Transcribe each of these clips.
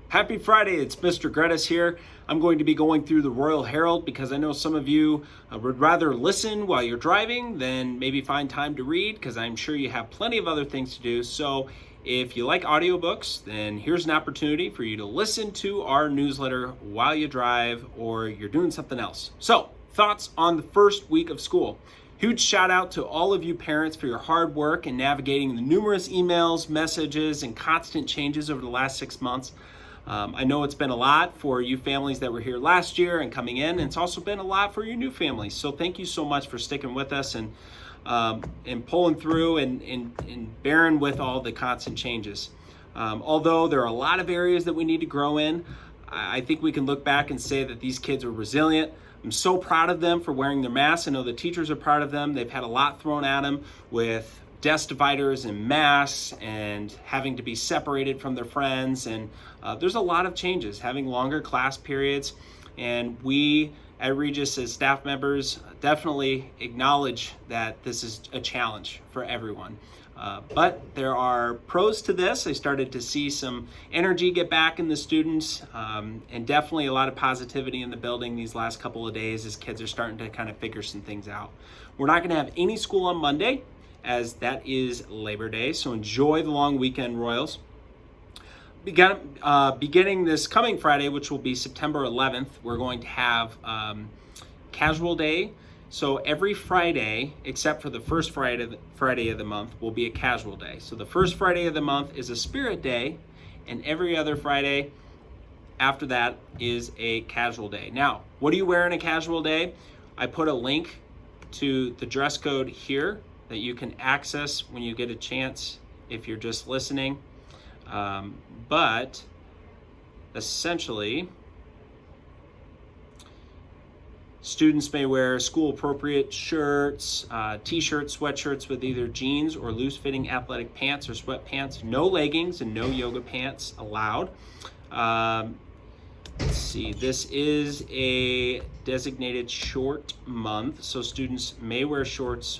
Happy Friday, it's Mr. Gredis here. I'm going to be going through the Royal Herald because I know some of you would rather listen while you're driving than maybe find time to read, because I'm sure you have plenty of other things to do. So if you like audiobooks, then here's an opportunity for you to listen to our newsletter while you drive or you're doing something else. So, thoughts on the first week of school. Huge shout out to all of you parents for your hard work in navigating the numerous emails, messages, and constant changes over the last 6 months. I know it's been a lot for you families that were here last year and coming in, and it's also been a lot for your new families. So thank you so much for sticking with us and pulling through and bearing with all the constant changes. Although there are a lot of areas that we need to grow in, I think we can look back and say that these kids are resilient. I'm so proud of them for wearing their masks. I know the teachers are proud of them. They've had a lot thrown at them with desk dividers and masks and having to be separated from their friends. And there's a lot of changes, having longer class periods. And we at Regis as staff members definitely acknowledge that this is a challenge for everyone. But there are pros to this. I started to see some energy get back in the students, and definitely a lot of positivity in the building these last couple of days as kids are starting to kind of figure some things out. We're not going to have any school on Monday, as that is Labor Day, so enjoy the long weekend, Royals. Beginning this coming Friday, which will be September 11th, we're going to have Casual Day. So every Friday, except for the first Friday of the month, will be a casual day. So the first Friday of the month is a Spirit Day, and every other Friday after that is a casual day. Now, what do you wear on a casual day? I put a link to the dress code here that you can access when you get a chance if you're just listening. But essentially, students may wear school-appropriate shirts, t-shirts, sweatshirts with either jeans or loose-fitting athletic pants or sweatpants. No leggings and no yoga pants allowed. Let's see, this is a designated short month, so students may wear shorts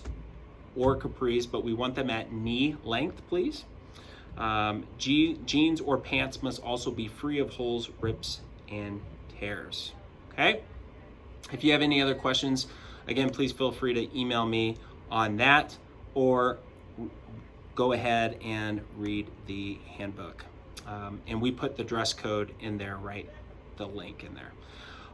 or capris, but we want them at knee length, please. Jeans or pants must also be free of holes, rips, and tears. Okay? If you have any other questions, again, please feel free to email me on that or go ahead and read the handbook. And we put the dress code in there, right? The link in there.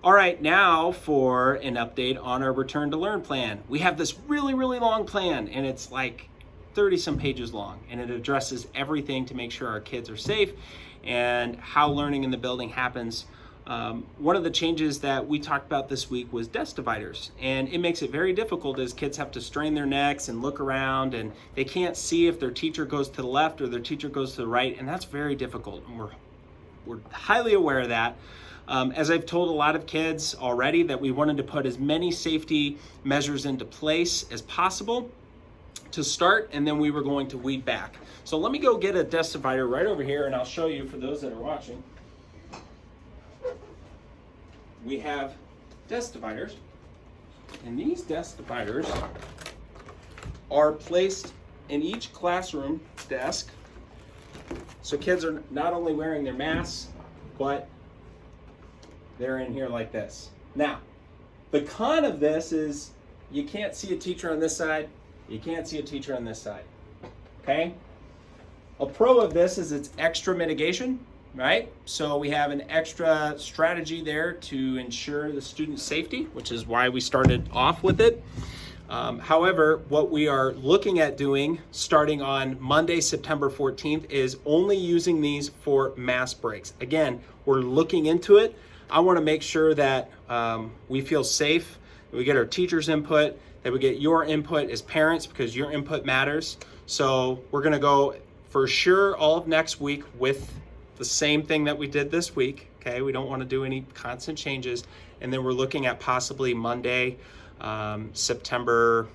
All right, now for an update on our Return to Learn plan. We have this really, really long plan, and it's like 30 some pages long, and it addresses everything to make sure our kids are safe and how learning in the building happens. One of the changes that we talked about this week was desk dividers, and it makes it very difficult as kids have to strain their necks and look around, and they can't see if their teacher goes to the left or their teacher goes to the right, and that's very difficult, and we're highly aware of that. As I've told a lot of kids already, that we wanted to put as many safety measures into place as possible to start, and then we were going to weed back. So let me go get a desk divider right over here, and I'll show you for those that are watching. We have desk dividers, and these desk dividers are placed in each classroom desk, so kids are not only wearing their masks, but they're in here like this. Now, the con of this is you can't see a teacher on this side, you can't see a teacher on this side, okay? A pro of this is it's extra mitigation, right? So we have an extra strategy there to ensure the student safety, which is why we started off with it. However, what we are looking at doing starting on Monday, September 14th, is only using these for mass breaks. Again, we're looking into it. I want to make sure that we feel safe, that we get our teachers' input, that we get your input as parents, because your input matters. So we're going to go for sure all of next week with the same thing that we did this week. Okay, we don't want to do any constant changes. And then we're looking at possibly Monday, September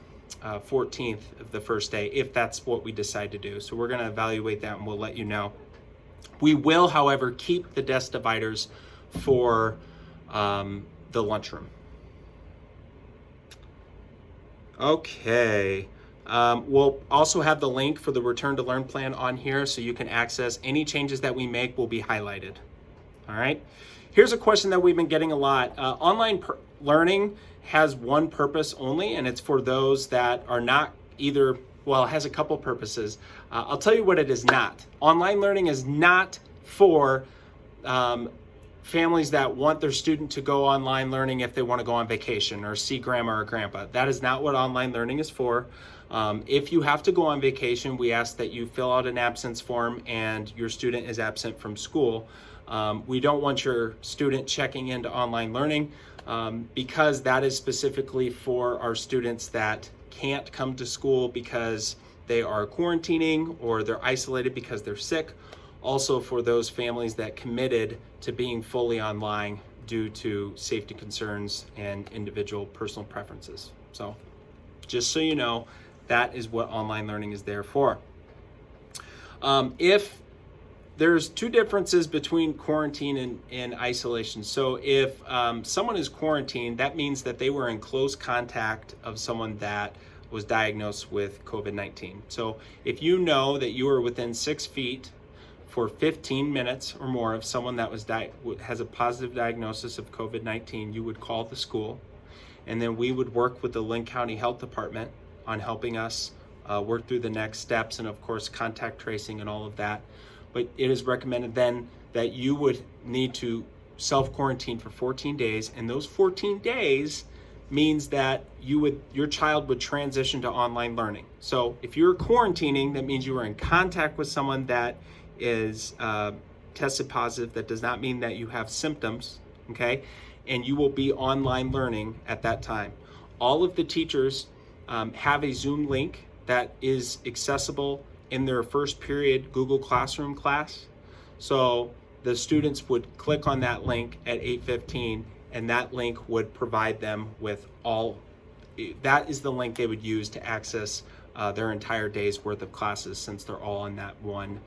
14th, the first day, if that's what we decide to do. So we're going to evaluate that and we'll let you know. We will, however, keep the desk dividers for the lunchroom. Okay. We'll also have the link for the Return to Learn plan on here, so you can access any changes that we make will be highlighted. All right. Here's a question that we've been getting a lot. Online learning has one purpose only, and it's for those that are not either, well, it has a couple purposes. I'll tell you what it is not. Online learning is not for families that want their student to go online learning if they want to go on vacation or see grandma or grandpa. That is not what online learning is for. If you have to go on vacation, we ask that you fill out an absence form and your student is absent from school. We don't want your student checking into online learning because that is specifically for our students that can't come to school because they are quarantining or they're isolated because they're sick. Also for those families that committed to being fully online due to safety concerns and individual personal preferences. So just so you know, that is what online learning is there for. If there's two differences between quarantine and isolation. So if someone is quarantined, that means that they were in close contact of someone that was diagnosed with COVID-19. So if you know that you are within 6 feet for 15 minutes or more of someone that has a positive diagnosis of COVID-19, you would call the school, and then we would work with the Linn County Health Department on helping us work through the next steps and of course contact tracing and all of that. But it is recommended then that you would need to self-quarantine for 14 days, and those 14 days means that your child would transition to online learning. So if you're quarantining, that means you are in contact with someone that is tested positive. That does not mean that you have symptoms, okay? And you will be online learning at that time. All of the teachers have a Zoom link that is accessible in their first period Google Classroom class. So the students would click on that link at 8:15, and that link would provide them with that is the link they would use to access their entire day's worth of classes, since they're all in that one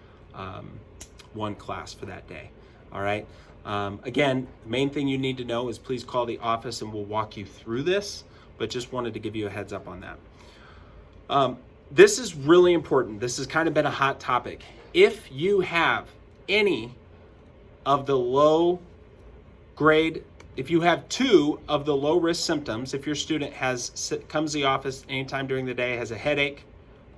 class for that day. All right. Again, the main thing you need to know is please call the office and we'll walk you through this, but just wanted to give you a heads up on that. This is really important. This has kind of been a hot topic. If you have any of the low grade, if you have 2 of the low risk symptoms, if your student comes to the office anytime during the day, has a headache,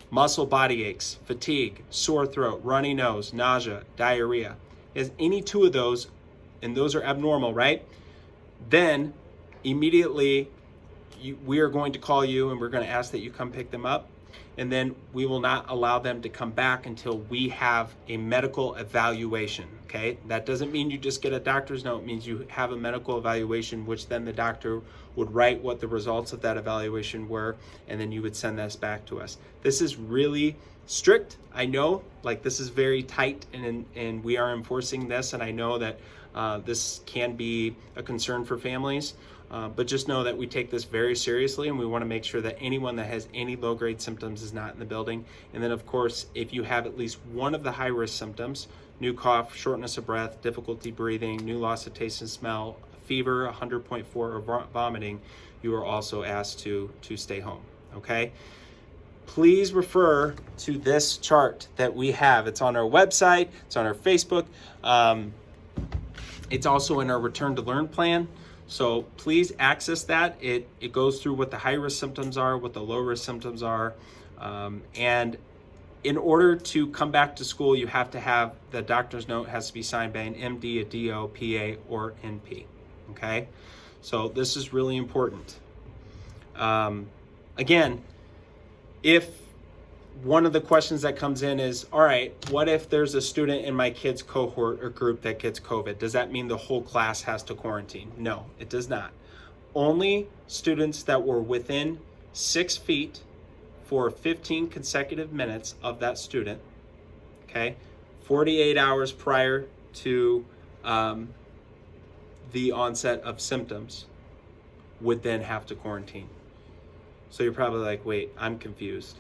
muscle body aches, fatigue, sore throat, runny nose, nausea, diarrhea, has any 2 of those, and those are abnormal, right? Then immediately we are going to call you and we're going to ask that you come pick them up. And then we will not allow them to come back until we have a medical evaluation, okay? That doesn't mean you just get a doctor's note. It means you have a medical evaluation, which then the doctor would write what the results of that evaluation were, and then you would send this back to us. This is really strict. I know, like, this is very tight, and we are enforcing this, and I know that this can be a concern for families. But just know that we take this very seriously, and we want to make sure that anyone that has any low-grade symptoms is not in the building. And then, of course, if you have at least one of the high-risk symptoms, new cough, shortness of breath, difficulty breathing, new loss of taste and smell, fever, 100.4, or vomiting, you are also asked to stay home, okay? Please refer to this chart that we have. It's on our website. It's on our Facebook. It's also in our Return to Learn plan. So please access that. It goes through what the high-risk symptoms are, what the low-risk symptoms are. And in order to come back to school, you have to have the doctor's note has to be signed by an MD, a DO, PA, or NP. Okay? So this is really important. Again, if one of the questions that comes in is, all right, what if there's a student in my kid's cohort or group that gets COVID? Does that mean the whole class has to quarantine? No, it does not. Only students that were within 6 feet for 15 consecutive minutes of that student, okay, 48 hours prior to the onset of symptoms, would then have to quarantine. So you're probably like, wait, I'm confused.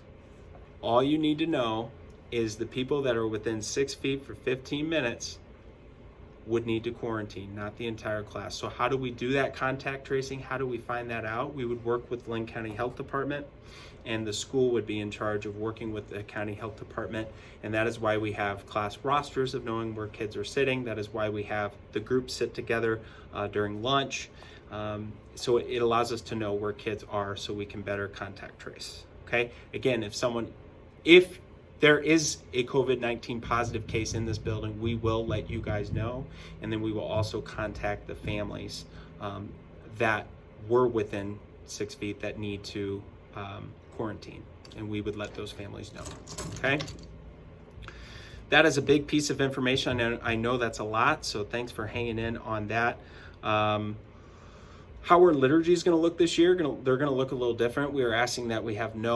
All you need to know is the people that are within 6 feet for 15 minutes would need to quarantine, not the entire class. So how do we do that contact tracing? How do we find that out? We would work with Linn County Health Department, and the school would be in charge of working with the county health department. And that is why we have class rosters of knowing where kids are sitting. That is why we have the groups sit together during lunch. So it allows us to know where kids are so we can better contact trace. Okay, again, if there is a COVID-19 positive case in this building, we will let you guys know, and then we will also contact the families that were within 6 feet that need to quarantine, and we would let those families know. Okay, that is a big piece of information, and I know that's a lot, so thanks for hanging in on that. How our liturgy is going to look this year, they're going to look a little different. We are asking that we have no